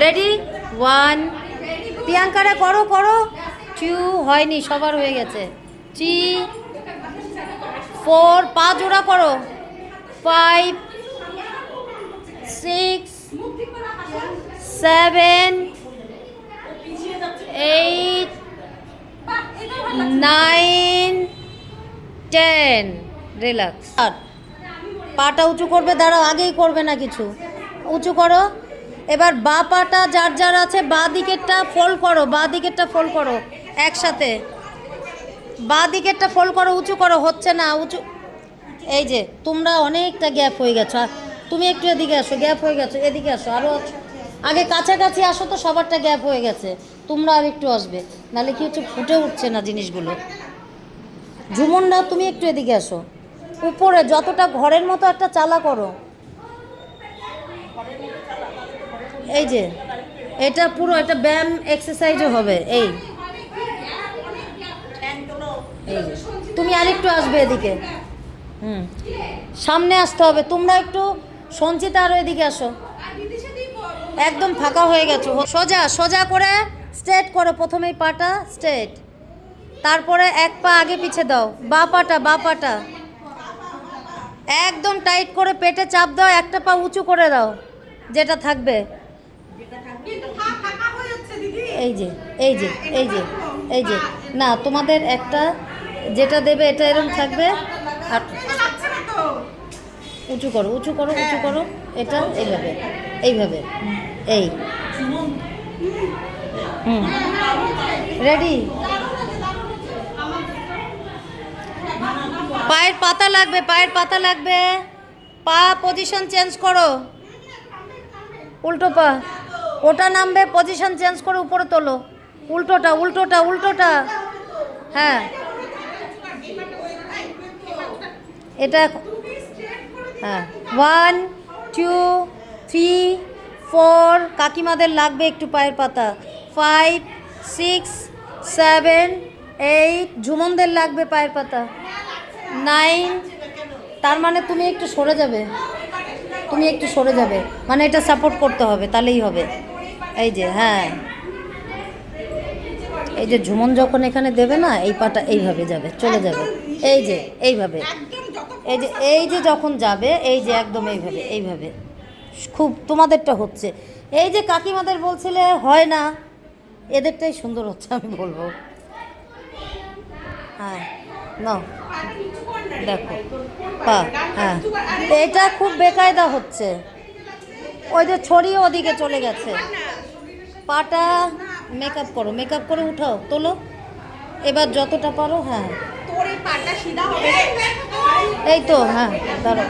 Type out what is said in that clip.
Ready 1 প্রিয়াঙ্কারা করো করো 2 হয়নি সবার হয়ে গেছে 3 4 পা জোড়া করো 5 6 7 8 9 10 রিল্যাক্স। আর পাটা উঁচু করবে, দাঁড়াও আগেই করবে না কিছু, উঁচু করো। এবার বা পাটা যার যার আছে বা দিকেরটা ফোল্ড করো, বা দিকেরটা ফোল্ড করো একসাথে, বা দিকেরটা ফোল্ড করো, উঁচু করো, হচ্ছে না উঁচু। এই যে তোমরা অনেকটা গ্যাপ হয়ে গেছো, তুমি একটু এদিকে আসো, গ্যাপ হয়ে গেছো, এদিকে আসো আরও, আগে কাছাকাছি আসো তো, সবারটা গ্যাপ হয়ে গেছে, তোমরা আর একটু আসবে, নাহলে কি হচ্ছে ফুটে উঠছে না জিনিসগুলো। ঝুমনরা তুমি একটু এদিকে আসো, উপরে যতটা ঘরের মতো একটা চালা করো। এই যে এটা পুরো একটা ব্যায়াম এক্সারসাইজও হবে। এই এই যে তুমি আরেকটু আসবে এদিকে, সামনে আসতে হবে তোমরা একটু, সঞ্চিতা আরও এদিকে আসো, একদম ফাঁকা হয়ে গেছো। সোজা সোজা করে স্ট্রেট করো, প্রথমেই পাটা স্ট্রেট, তারপরে এক পা আগে পিছে দাও, বা পাটা একদম টাইট করে পেটে চাপ দাও, একটা পা উঁচু করে দাও যেটা থাকবে। এই যে এই যে এই যে এই যে না, তোমাদের একটা যেটা দেবে এটা এরকম থাকবে, আর উঁচু করো উঁচু করো উঁচু করো, এটা এইভাবে এইভাবে, এই রেডি। পায়ের পাতা লাগবে, পায়ের পাতা লাগবে, পা পজিশন চেঞ্জ করো, উল্টো পা, ওটা নামবে, পজিশন চেঞ্জ করে উপরে তোলো, উল্টোটা উল্টোটা উল্টোটা, হ্যাঁ এটা, হ্যাঁ 1 2 3 4, কাকিমাদের লাগবে একটু পায়ের পাতা, 5 6 7 8, ঝুমনদের লাগবে পায়ের পাতা, 9, তার মানে তুমি একটু সরে যাবে, তুমি একটু সরে যাবে, মানে এটা সাপোর্ট করতে হবে তাহলেই হবে। এই যে হ্যাঁ, এই যে ঝুমন যখন এখানে দেবে না, এই পাটা এইভাবে যাবে, চলে যাবে, এই যে এইভাবে, এই যে যখন যাবে, এই যে একদম এইভাবে এইভাবে, খুব তোমাদেরটা হচ্ছে। এই যে কাকিমাদের বলছিলে হয় না, এদেরটাই সুন্দর হচ্ছে আমি বলবো। হ্যাঁ নাও দেখো পা, হ্যাঁ এটা খুব বেকায়দা হচ্ছে, ওই যে ছড়িয়ে ওদিকে চলে গেছে, পাটা মেকআপ করো, মেকআপ করে উঠাও, তোলো এবার যতটা পারো, হ্যাঁ এই তো, হ্যাঁ দাঁড়াও।